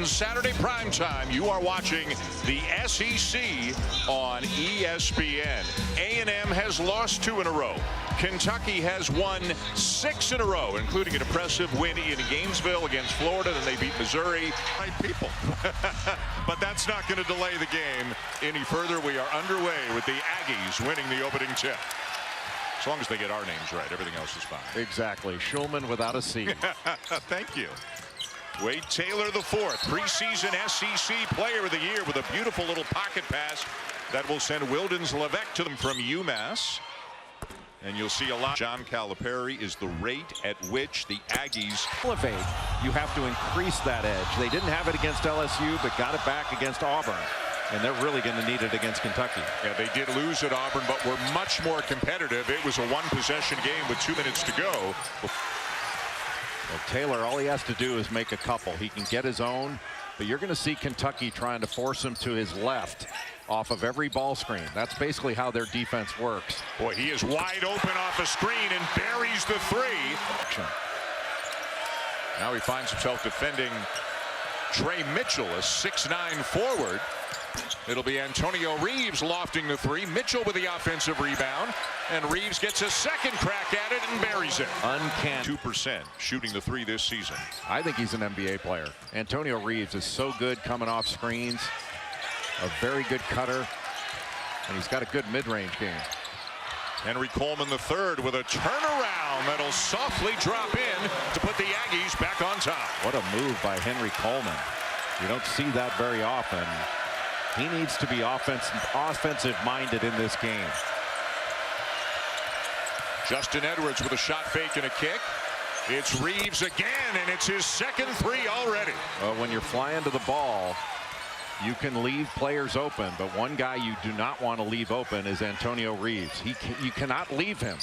11, Saturday primetime. You are watching the SEC on ESPN. A&M has lost 2 in a row. Kentucky has won 6 in a row, including an impressive win in Gainesville against Florida. Then they beat Missouri. People. But that's not going to delay the game any further. We are underway with the Aggies winning the opening tip. As long as they get our names right, everything else is fine. Exactly. Schulman without a C. Thank you. Wade Taylor, the 4th preseason SEC Player of the Year with a beautiful little pocket pass that will send Wildens Leveque to them from UMass. And you'll see a lot. John Calipari is the rate at which the Aggies elevate. You have to increase that edge. They didn't have it against LSU, but got it back against Auburn. And they're really going to need it against Kentucky. Yeah, they did lose at Auburn, but were much more competitive. It was a 1-possession game with 2 minutes to go. Well, Taylor, all he has to do is make a couple. He can get his own, but you're going to see Kentucky trying to force him to his left off of every ball screen. That's basically how their defense works. Boy, he is wide open off a screen and buries the 3. Now he finds himself defending Trey Mitchell, a 6'9" forward. It'll be Antonio Reeves lofting the 3. Mitchell with the offensive rebound, and Reeves gets a second crack at it and buries it. Uncanny. 2% shooting the 3 this season. I think he's an NBA player. Antonio Reeves is so good coming off screens, a very good cutter, and he's got a good mid-range game. Henry Coleman the 3rd with a turnaround that'll softly drop in to put the Aggies back on top. What a move by Henry Coleman. You don't see that very often. He needs to be offensive minded in this game. Justin Edwards with a shot fake and a kick. It's Reeves again, and it's his second 3 already. Well, when you're flying to the ball, you can leave players open, but one guy you do not want to leave open is Antonio Reeves. You cannot leave him.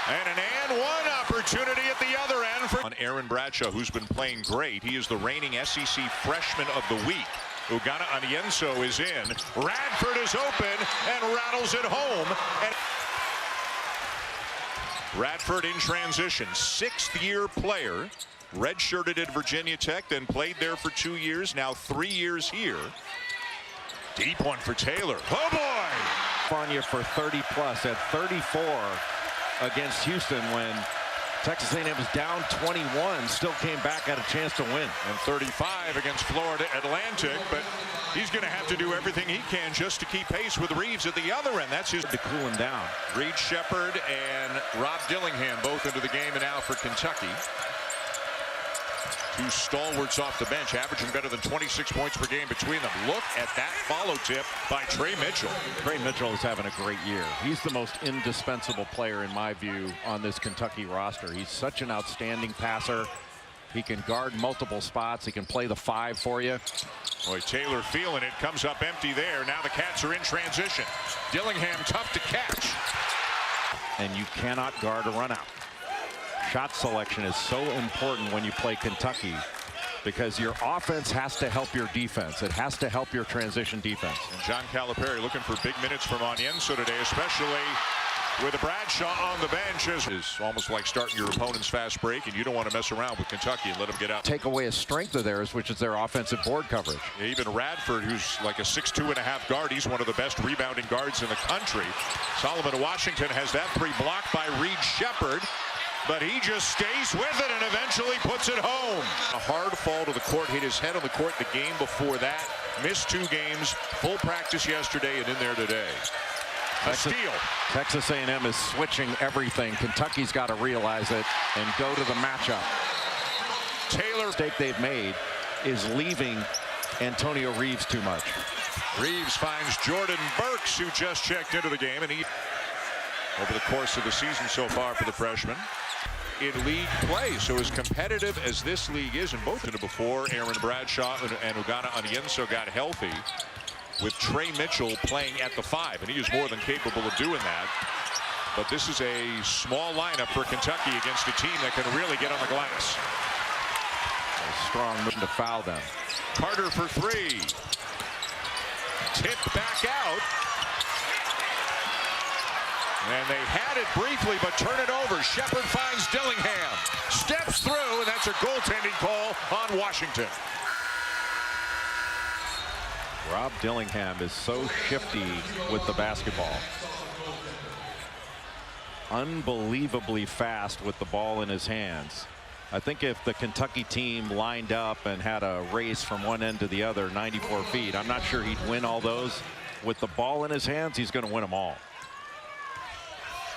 And an and 1 opportunity at the other end for Aaron Bradshaw, who's been playing great. He is the reigning SEC Freshman of the Week. Ugonna Anienso is in. Radford is open and rattles it home. And Radford in transition, 6th-year player, redshirted at Virginia Tech, then played there for 2 years, now 3 years here. Deep one for Taylor. Oh boy! On you for 30+ at 34 against Houston when Texas A&M was down 21, still came back, had a chance to win. And 35 against Florida Atlantic, but he's going to have to do everything he can just to keep pace with Reeves at the other end. That's his to cool him down. Reed Sheppard and Rob Dillingham both into the game and now for Kentucky. 2 stalwarts off the bench, averaging better than 26 points per game between them. Look at that follow tip by Trey Mitchell. Trey Mitchell is having a great year. He's the most indispensable player, in my view, on this Kentucky roster. He's such an outstanding passer. He can guard multiple spots. He can play the 5 for you. Boy, Taylor feeling it. Comes up empty there. Now the Cats are in transition. Dillingham tough to catch. And you cannot guard a run out. Shot selection is so important when you play Kentucky because your offense has to help your defense. It has to help your transition defense. And John Calipari looking for big minutes from Anienso today, especially with a Bradshaw on the bench. Is almost like starting your opponent's fast break, and you don't want to mess around with Kentucky and let them get out. Take away a strength of theirs, which is their offensive board coverage. Even Radford, who's like a 6'2.5" guard, he's one of the best rebounding guards in the country. Solomon Washington has that 3 blocked by Reed Sheppard. But he just stays with it and eventually puts it home. A hard fall to the court, hit his head on the court the game before that. Missed 2 games, full practice yesterday and in there today. A steal. Texas A&M is switching everything. Kentucky's got to realize it and go to the matchup. Taylor. The mistake they've made is leaving Antonio Reeves too much. Reeves finds Jordan Burks, who just checked into the game, and he over the course of the season so far for the freshman in league play. So as competitive as this league is, and both before Aaron Bradshaw and Ugonna Anienso got healthy, with Trey Mitchell playing at the 5, and he is more than capable of doing that. But this is a small lineup for Kentucky against a team that can really get on the glass. A strong mission to foul them. Carter for 3. Tipped back out. And they had it briefly, but turn it over. Shepard finds Dillingham. Steps through, and that's a goaltending call on Washington. Rob Dillingham is so shifty with the basketball. Unbelievably fast with the ball in his hands. I think if the Kentucky team lined up and had a race from one end to the other, 94 feet, I'm not sure he'd win all those. With the ball in his hands, he's going to win them all.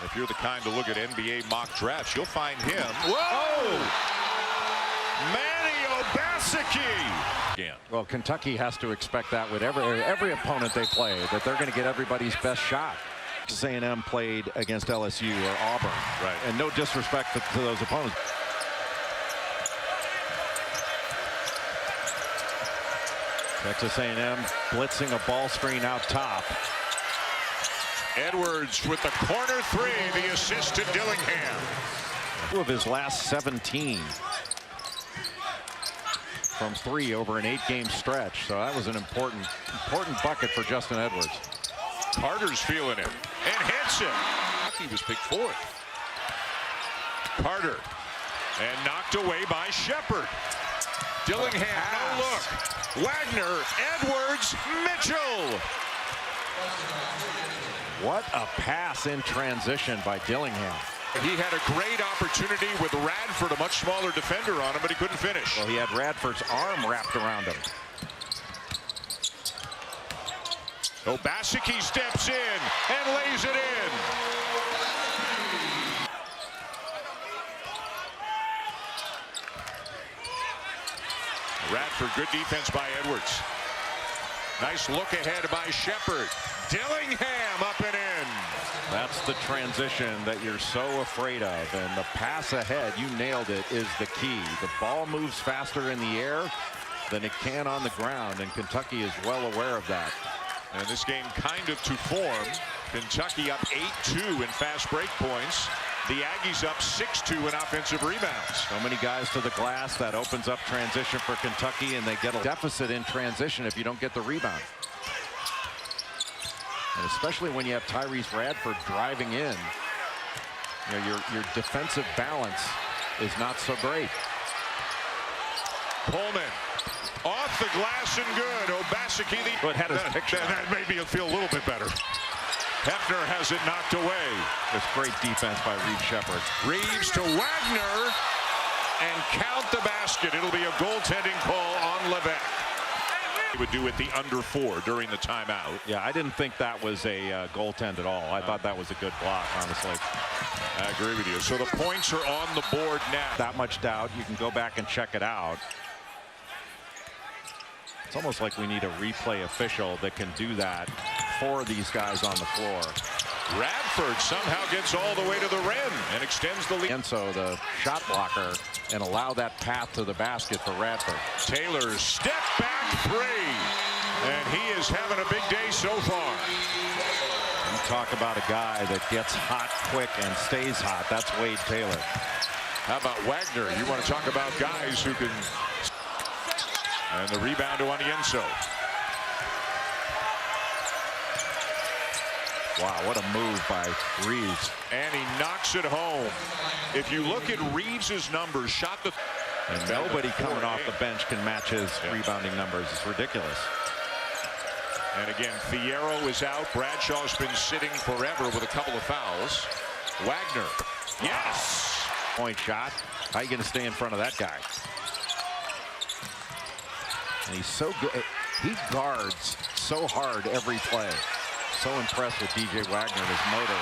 If you're the kind to look at NBA mock drafts, you'll find him. Whoa! Manny Obaseki! Again. Well, Kentucky has to expect that with every opponent they play, that they're going to get everybody's best shot. Texas A&M played against LSU or Auburn. Right. And no disrespect to those opponents. Texas A&M blitzing a ball screen out top. Edwards with the corner three, the assist to Dillingham. 2 of his last 17 from 3 over an 8-game stretch. So that was an important bucket for Justin Edwards. Carter's feeling it and hits it. He was picked 4th. Carter and knocked away by Shepard. Dillingham, no look. Wagner, Edwards, Mitchell. What a pass in transition by Dillingham. He had a great opportunity with Radford, a much smaller defender on him, but he couldn't finish. Well, he had Radford's arm wrapped around him. Obaseki steps in and lays it in. Radford, good defense by Edwards. Nice look ahead by Shepard. Dillingham up and in. That's the transition that you're so afraid of, and the pass ahead, you nailed it, is the key. The ball moves faster in the air than it can on the ground, and Kentucky is well aware of that. And this game kind of to form. Kentucky up 8-2 in fast break points. The Aggies up 6-2 in offensive rebounds. So many guys to the glass. That opens up transition for Kentucky, and they get a deficit in transition if you don't get the rebound. And especially when you have Tyrese Radford driving in, you know, your defensive balance is not so great. Coleman off the glass and good. Obaseki, that made me feel a little bit better. Hefner has it knocked away. It's great defense by Reed Shepard. Reeves to Wagner and count the basket. It'll be a goaltending call on Levesque. He would do it the under 4 during the timeout. Yeah, I didn't think that was a goaltend at all. I thought that was a good block, honestly. I agree with you. So the points are on the board now. That much doubt, you can go back and check it out. It's almost like we need a replay official that can do that for these guys on the floor. Radford somehow gets all the way to the rim and extends the lead. And so the shot blocker, and allow that path to the basket for Radford. Taylor's step back 3. And he is having a big day so far. You talk about a guy that gets hot quick and stays hot. That's Wade Taylor. How about Wagner? You want to talk about guys who can... And the rebound to Onienso. Wow, what a move by Reeves. And he knocks it home. If you look at Reeves's numbers, shot the... And nobody coming off the bench can match his rebounding numbers. It's ridiculous. And again, Fierro is out. Bradshaw's been sitting forever with a couple of fouls. Wagner. Yes! Point shot. How are you going to stay in front of that guy? And he's so good. He guards so hard every play. So impressed with DJ Wagner and his motor.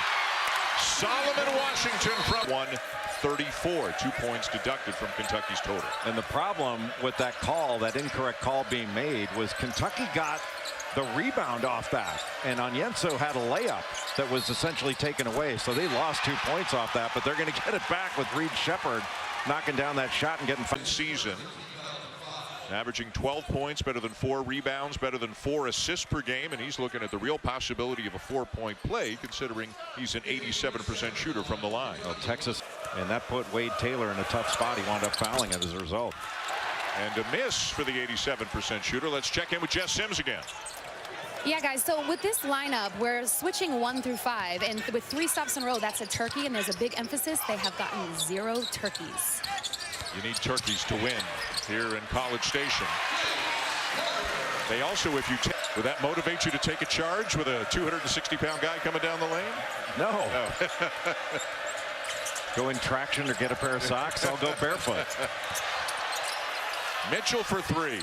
Solomon Washington from 134. 2 points deducted from Kentucky's total. And the problem with that call, that incorrect call being made, was Kentucky got the rebound off that. And Onienso had a layup that was essentially taken away. So they lost 2 points off that, but they're going to get it back with Reed Shepard knocking down that shot and getting... Season. Averaging 12 points, better than 4 rebounds, better than 4 assists per game, and he's looking at the real possibility of a 4-point play, considering he's an 87% shooter from the line. Well, Texas, and that put Wade Taylor in a tough spot. He wound up fouling as a result. And a miss for the 87% shooter. Let's check in with Jess Sims again. Yeah, guys, so with this lineup, we're switching 1 through 5, and with 3 stops in a row, that's a turkey, and there's a big emphasis. They have gotten 0 turkeys. You need turkeys to win here in College Station. They also, if you would that motivate you to take a charge with a 260-pound guy coming down the lane? No. Go in traction or get a pair of socks. I'll go barefoot. Mitchell for 3.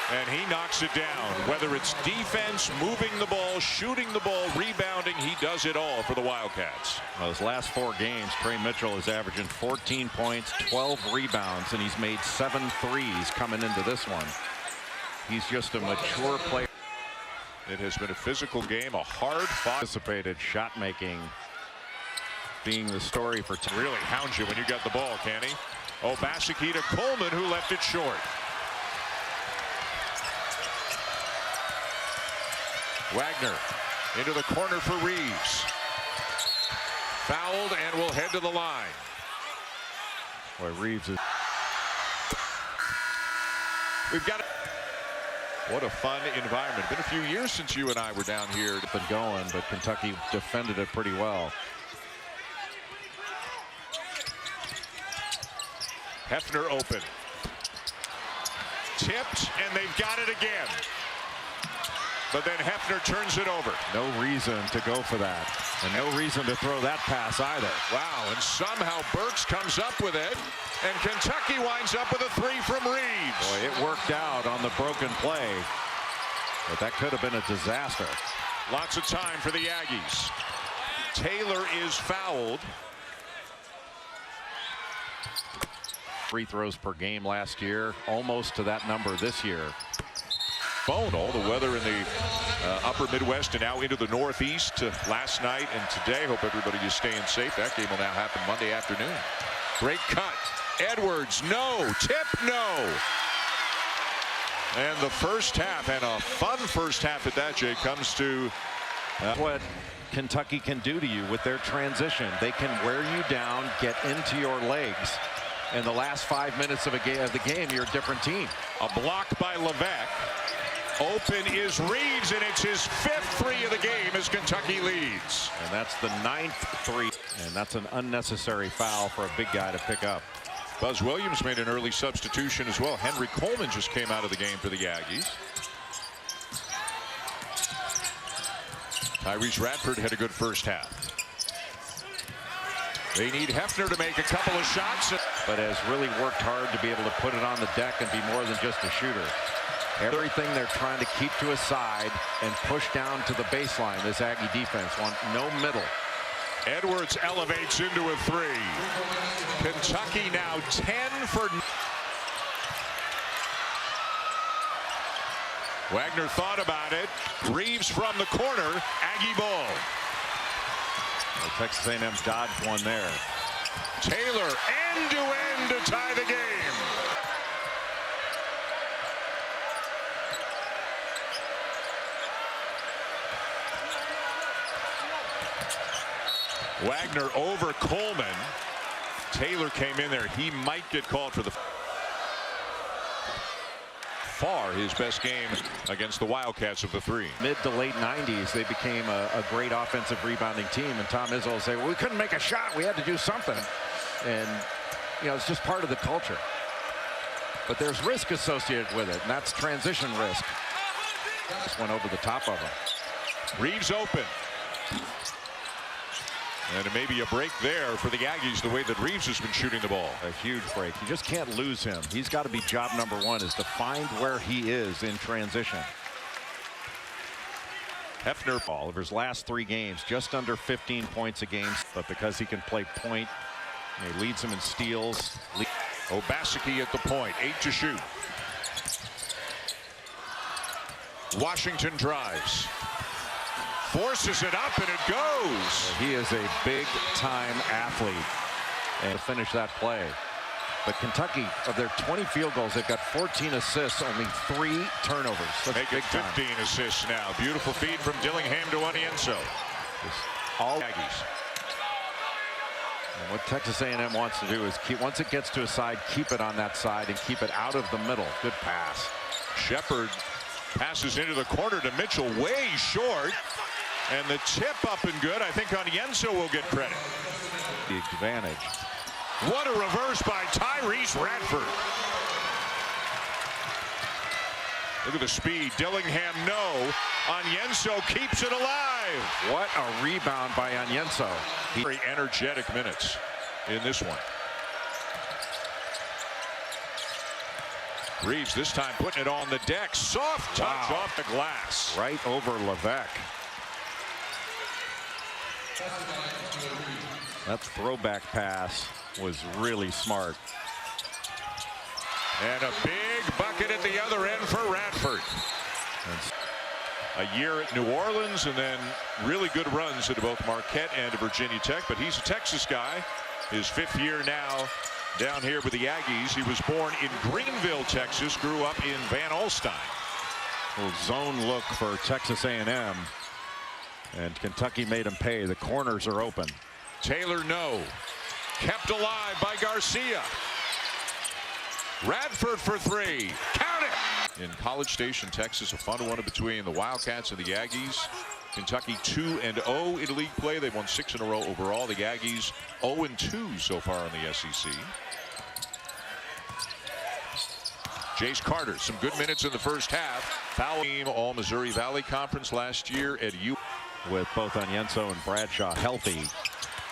And he knocks it down. Whether it's defense, moving the ball, shooting the ball, rebounding, he does it all for the Wildcats. Those last 4 games, Trey Mitchell is averaging 14 points, 12 rebounds, and he's made 7 threes coming into this one. He's just a mature player. It has been a physical game, a hard-fought. Anticipated shot making being the story for really hounds you when you got the ball, can he? Oh, Basicki to Coleman, who left it short. Wagner into the corner for Reeves. Fouled and will head to the line. Boy, Reeves is. We've got it. What a fun environment. Been a few years since you and I were down here. Been going, but Kentucky defended it pretty well. Hefner open. Tipped, and they've got it again. But then Hefner turns it over. No reason to go for that. And no reason to throw that pass either. Wow, and somehow Burks comes up with it. And Kentucky winds up with a 3 from Reeves. Boy, it worked out on the broken play. But that could have been a disaster. Lots of time for the Aggies. Taylor is fouled. Free throws per game last year, almost to that number this year. All the weather in the upper Midwest and now into the Northeast last night and today. Hope everybody is staying safe. That game will now happen Monday afternoon. Great cut. Edwards, no. Tip, no. And the first half, and a fun first half at that, Jay, comes to what Kentucky can do to you with their transition. They can wear you down, get into your legs. In the last 5 minutes of the game, you're a different team. A block by Levesque. Open is Reeves, and it's his 5th 3 of the game as Kentucky leads. And that's the 9th 3. And that's an unnecessary foul for a big guy to pick up. Buzz Williams made an early substitution as well. Henry Coleman just came out of the game for the Aggies. Tyrese Radford had a good first half. They need Hefner to make a couple of shots. But has really worked hard to be able to put it on the deck and be more than just a shooter. Everything they're trying to keep to his side and push down to the baseline. This Aggie defense want no middle. Edwards elevates into a 3. Kentucky now 10 for. Wagner thought about it. Reeves from the corner. Aggie ball. Well, Texas A&M dodged one there. Taylor end-to-end to tie the game. Wagner over Coleman. Taylor came in there. He might get called for the far his best game against the Wildcats of the 3. Mid to late 90s, they became a great offensive rebounding team. And Tom Izzo will say, well, we couldn't make a shot. We had to do something. And, you know, it's just part of the culture. But there's risk associated with it, and that's transition risk. Just went over the top of him. Reeves open. And it may be a break there for the Aggies, the way that Reeves has been shooting the ball. A huge break. You just can't lose him. He's got to be job number 1, is to find where he is in transition. Hefner, Oliver's last 3 games, just under 15 points a game. But because he can play point, he leads them in steals. Obaseki at the point, 8 to shoot. Washington drives. Forces it up, and it goes. He is a big-time athlete. And to finish that play. But Kentucky, of their 20 field goals, they've got 14 assists, only 3 turnovers. That's Make it 15 assists now. Beautiful feed from Dillingham to Onienso. All Aggies. And what Texas A&M wants to do is keep, once it gets to a side, keep it on that side and keep it out of the middle. Good pass. Shepard Passes into the corner to Mitchell, way short. And the tip up and good. I think Onyenso will get credit. The advantage. What a reverse by Tyrese Radford. Look at the speed. Dillingham, no. Onyenso keeps it alive. What a rebound by Onyenso. Very energetic minutes in this one. Reeves this time putting it on the deck. Soft touch off the glass. Right over Levesque. That throwback pass was really smart. And a big bucket at the other end for Radford. A year at New Orleans and then really good runs at both Marquette and Virginia Tech. But he's a Texas guy. His 5th year now down here with the Aggies. He was born in Greenville, Texas. Grew up in Van Alstyne. Little zone look for Texas A&M. And Kentucky made him pay. The corners are open. Taylor, no. Kept alive by Garcia. Radford for 3. Count it! In College Station, Texas, a fun one between the Wildcats and the Aggies. Kentucky 2-0 in league play. They've won 6 in a row overall. The Aggies 0-2 so far in the SEC. Jace Carter, some good minutes in the first half. Foul team All Missouri Valley Conference last year at U. With both Onyenso and Bradshaw healthy.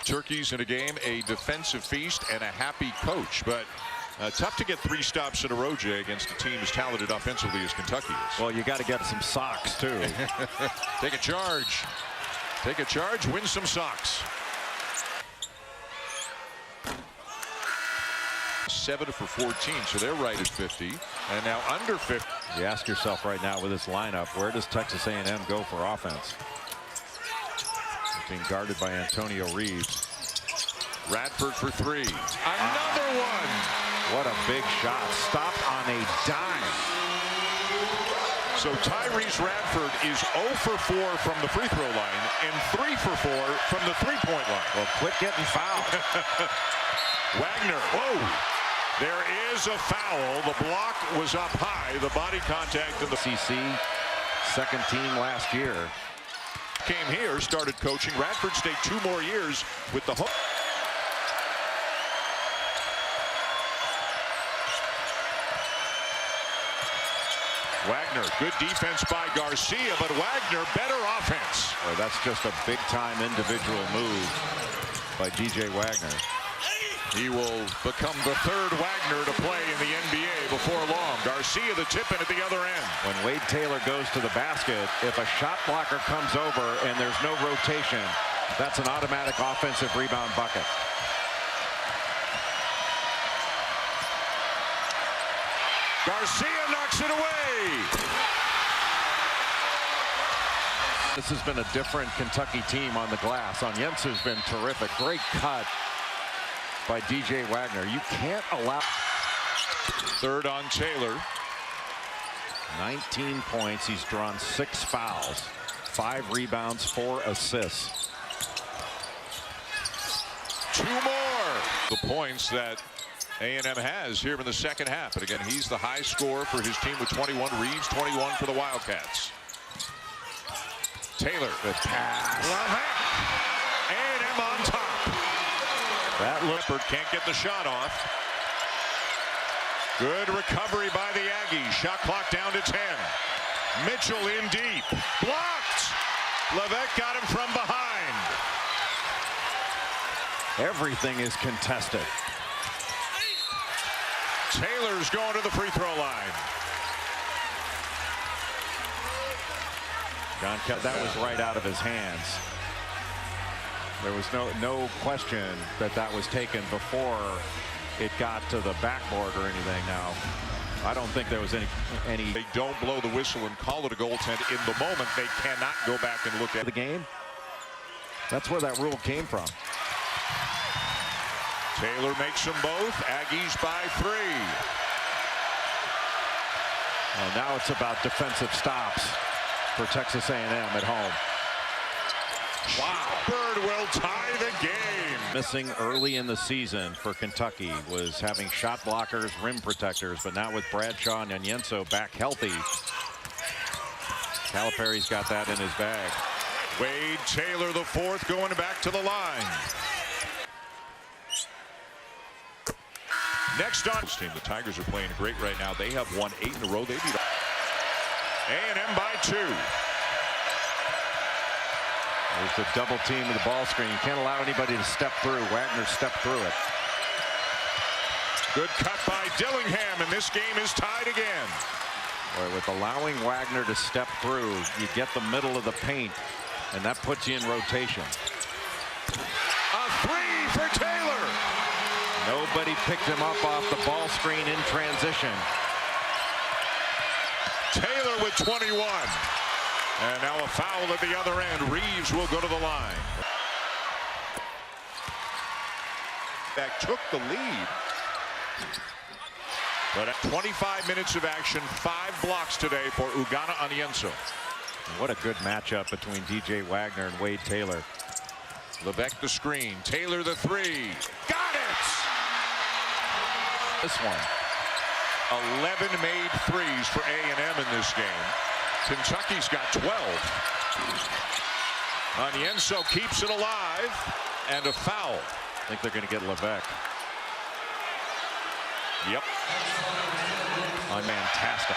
Turkeys in a game, a defensive feast, and a happy coach. But tough to get 3 stops in a row, Jay, against a team as talented offensively as Kentucky is. Well, you got to get some socks, too. Take a charge. Take a charge, win some socks. 7 for 14, so they're right at 50. And now under 50. You ask yourself right now with this lineup, where does Texas A&M go for offense? Being guarded by Antonio Reeves. Radford for 3. Another one. What a big shot. Stopped on a dime. So Tyrese Radford is 0 for 4 from the free throw line and 3 for 4 from the three-point line. Well, quit getting fouled. Wagner. Whoa. There is a foul. The block was up high. The body contact in the CC, second team last year. Came here, started coaching. Radford stayed 2 more years with the Hook. Wagner, good defense by Garcia, but Wagner better offense. Oh, that's just a big-time individual move by DJ Wagner. He will become the 3rd Wagner to play in the NBA before long. Garcia the tip-in at the other end. When Wade Taylor goes to the basket, if a shot blocker comes over and there's no rotation, that's an automatic offensive rebound bucket. Garcia knocks it away. This has been a different Kentucky team on the glass. Onyenso's been terrific. Great cut by DJ Wagner. You can't allow. 3rd on Taylor. 19 points. He's drawn 6 fouls, 5 rebounds, 4 assists. 2 more. The points that A&M has here in the second half. But again, he's the high scorer for his team with 21. Reeves 21 for the Wildcats. Taylor. Good pass. A&M on top. That Leopard can't get the shot off. Good recovery by the Aggies. Shot clock down to 10. Mitchell in deep. Blocked. Levesque got him from behind. Everything is contested. Taylor's going to the free throw line. That was right out of his hands. There was no question that was taken before it got to the backboard or anything. Now, I don't think there was any. They don't blow the whistle and call it a goaltend in the moment. They cannot go back and look at the game. That's where that rule came from. Taylor makes them both. Aggies by 3. Well, now it's about defensive stops for Texas A&M at home. Wow. Bird will tie the game. Missing early in the season for Kentucky was having shot blockers, rim protectors, but now with Bradshaw and Onyenso back healthy, Calipari's got that in his bag. Wade Taylor, the fourth, going back to the line. Next on team, the Tigers are playing great right now. They have won 8 in a row. They beat A&M by 2. There's the double team of the ball screen. You can't allow anybody to step through. Wagner stepped through it. Good cut by Dillingham, and this game is tied again. Boy, with allowing Wagner to step through, you get the middle of the paint, and that puts you in rotation. A three for Taylor. Nobody picked him up off the ball screen in transition. Taylor with 21. And now a foul at the other end. Reeves will go to the line. That took the lead. But at 25 minutes of action, 5 blocks today for Ugonna Onyenso. What a good matchup between DJ Wagner and Wade Taylor. Levesque the screen. Taylor the three. Got it! This one. 11 made threes for A&M in this game. Kentucky's got 12. Onyenso keeps it alive. And a foul. I think they're going to get Levesque. Yep. Fantastic.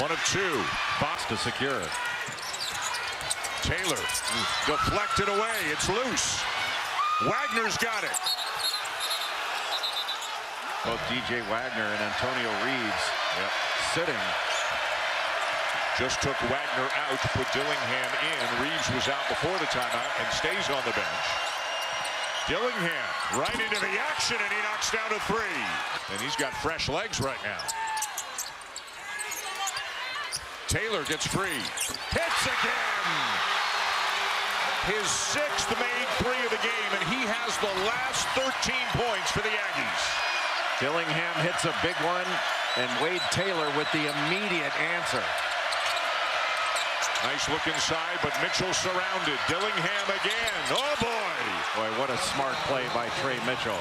One of 2. Box to secure it. Taylor deflected away. It's loose. Wagner's got it. Both DJ Wagner and Antonio Reeves sitting. Just took Wagner out, put Dillingham in. Reeves was out before the timeout and stays on the bench. Dillingham right into the action, and he knocks down a 3. And he's got fresh legs right now. Taylor gets free. Hits again. His 6th made 3 of the game, and he has the last 13 points for the Aggies. Dillingham hits a big one, and Wade Taylor with the immediate answer. Nice look inside, but Mitchell surrounded. Dillingham again. Oh, boy. Boy, what a smart play by Trey Mitchell.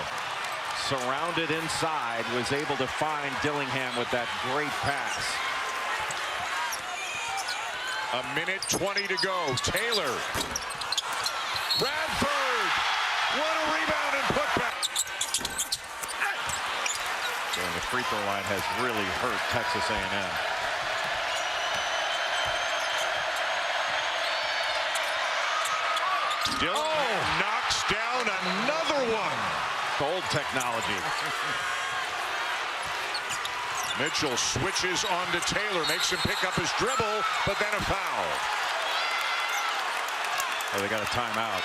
Surrounded inside, was able to find Dillingham with that great pass. A minute 20 to go. Taylor. Radford. What a rebound and putback. And the free throw line has really hurt Texas A&M. Dillingham knocks down another one. Gold technology. Mitchell switches on to Taylor, makes him pick up his dribble, but then a foul. Oh, they got a timeout.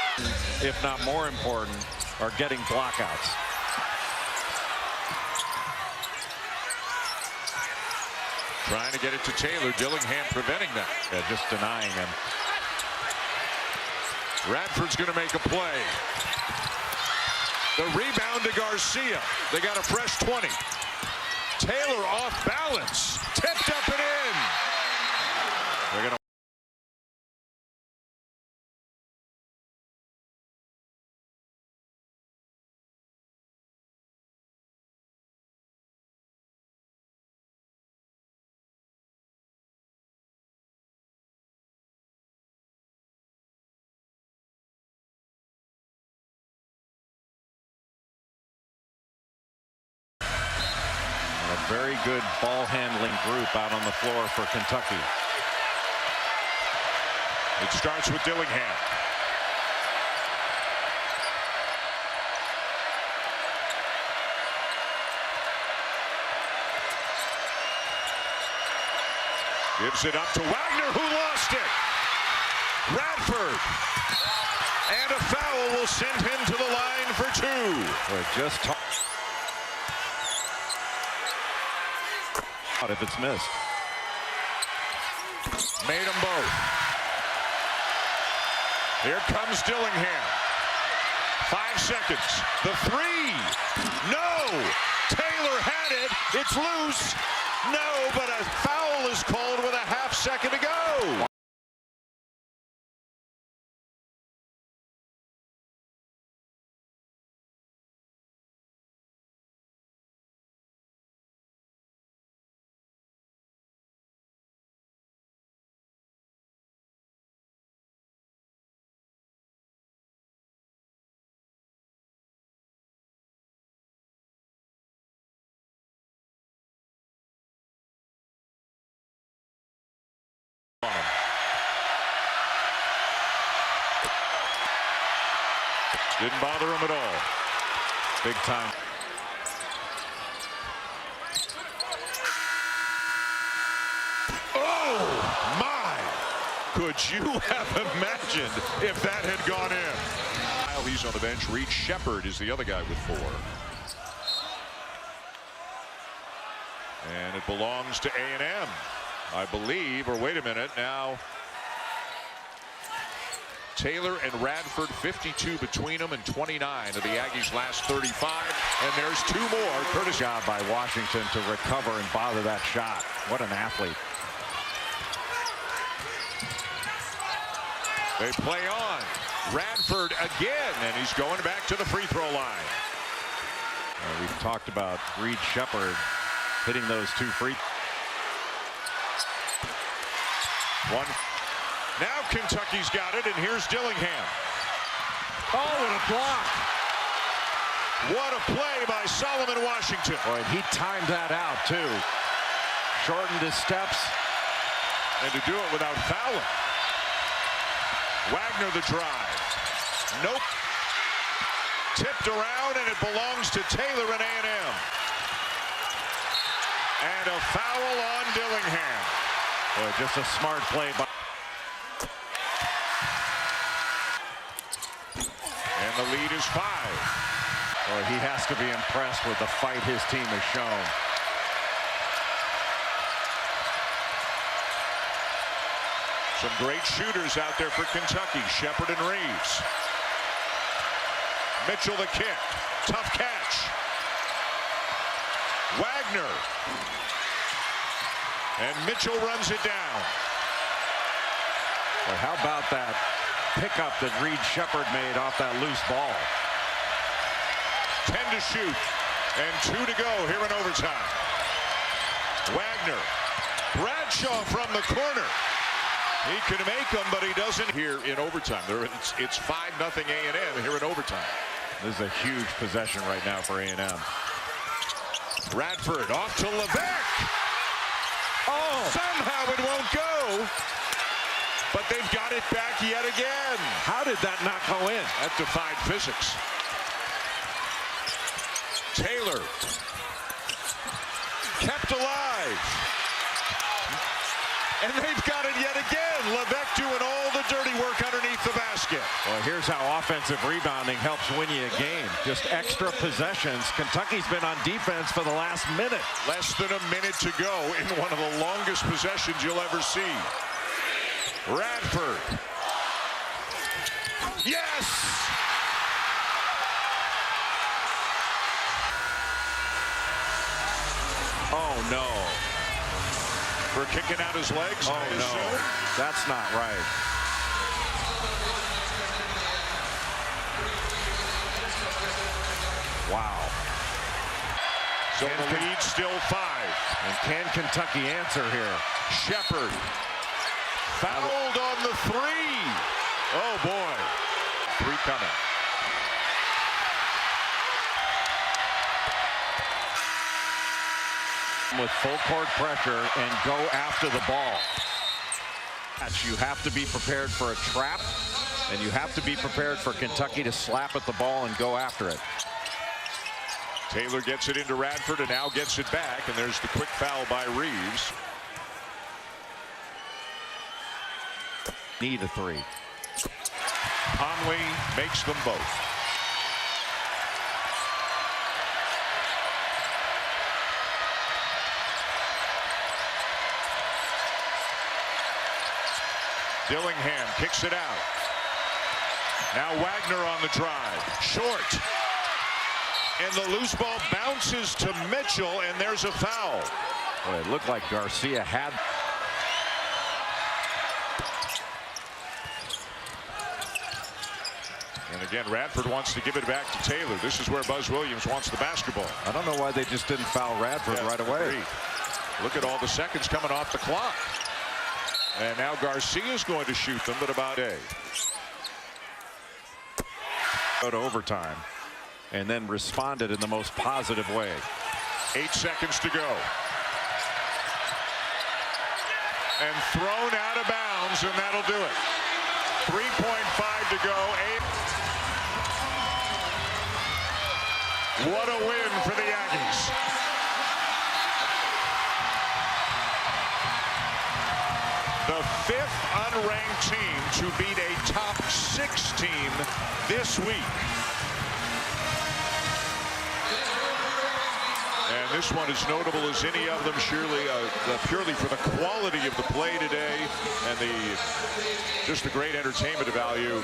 If not more important, are getting blockouts. Trying to get it to Taylor. Dillingham preventing that. Yeah, just denying him. Radford's going to make a play. The rebound to Garcia. They got a fresh 20. Taylor off balance. Tipped up and in. They're going to A very good ball handling group out on the floor for Kentucky. It starts with Dillingham. Gives it up to Wagner, who lost it. Radford. And a foul will send him to the line for 2. Boy, just if it's missed. Made them both. Here comes Dillingham. 5 seconds. The 3. No. Taylor had it. It's loose. No, but a foul is called with a half second to go. Didn't bother him at all. Big time. Oh, my. Could you have imagined if that had gone in? While he's on the bench, Reed Sheppard is the other guy with 4. And it belongs to A&M, I believe. Or wait a minute now. Taylor and Radford, 52 between them, and 29 of the Aggies' last 35. And there's 2 more. Curtis job by Washington to recover and bother that shot. What an athlete. They play on. Radford again, and he's going back to the free throw line. We've talked about Reed Sheppard hitting those 2 free. One. Now Kentucky's got it, and here's Dillingham. Oh, and a block. What a play by Solomon Washington. Boy, and he timed that out, too. Shortened his steps. And to do it without fouling. Wagner the drive. Nope. Tipped around, and it belongs to Taylor and A&M. And a foul on Dillingham. Boy, just a smart play by. And the lead is 5. Boy, he has to be impressed with the fight his team has shown. Some great shooters out there for Kentucky. Sheppard and Reeves. Mitchell the kick. Tough catch. Wagner. And Mitchell runs it down. Boy, how about that pickup that Reed Sheppard made off that loose ball? 10 to shoot and 2 to go here in overtime. Wagner. Bradshaw from the corner. He can make them, but he doesn't here in overtime. It's 5-0 A&M here in overtime. This is a huge possession right now for A&M. Radford off to Levesque. Oh! Somehow it won't go. But they've got it back yet again. How did that not go in? That defied physics. Taylor. Kept alive. And they've got it yet again. Levesque doing all the dirty work underneath the basket. Well, here's how offensive rebounding helps win you a game. Just extra possessions. Kentucky's been on defense for the last minute. Less than a minute to go in one of the longest possessions you'll ever see. Radford. Yes! Oh, no. For kicking out his legs? Oh, no. That's not right. Wow. So the lead's still 5. And can Kentucky answer here? Sheppard. Fouled on the 3. Oh, boy. 3 coming. With full court pressure and go after the ball. You have to be prepared for a trap, and you have to be prepared for Kentucky to slap at the ball and go after it. Taylor gets it into Radford and now gets it back, and there's the quick foul by Reeves. Need a 3. Conley makes them both. Dillingham kicks it out. Now Wagner on the drive. Short. And the loose ball bounces to Mitchell, and there's a foul. Boy, it looked like Garcia had. And again, Radford wants to give it back to Taylor. This is where Buzz Williams wants the basketball. I don't know why they just didn't foul Radford right away. Agreed. Look at all the seconds coming off the clock. And now Garcia's going to shoot them, but about a. Go to overtime and then responded in the most positive way. 8 seconds to go. And thrown out of bounds, and that'll do it. 3.5 to go. What a win for the Aggies. The 5th unranked team to beat a top 6 team this week. And this one is notable as any of them, surely purely for the quality of the play today and just the great entertainment value.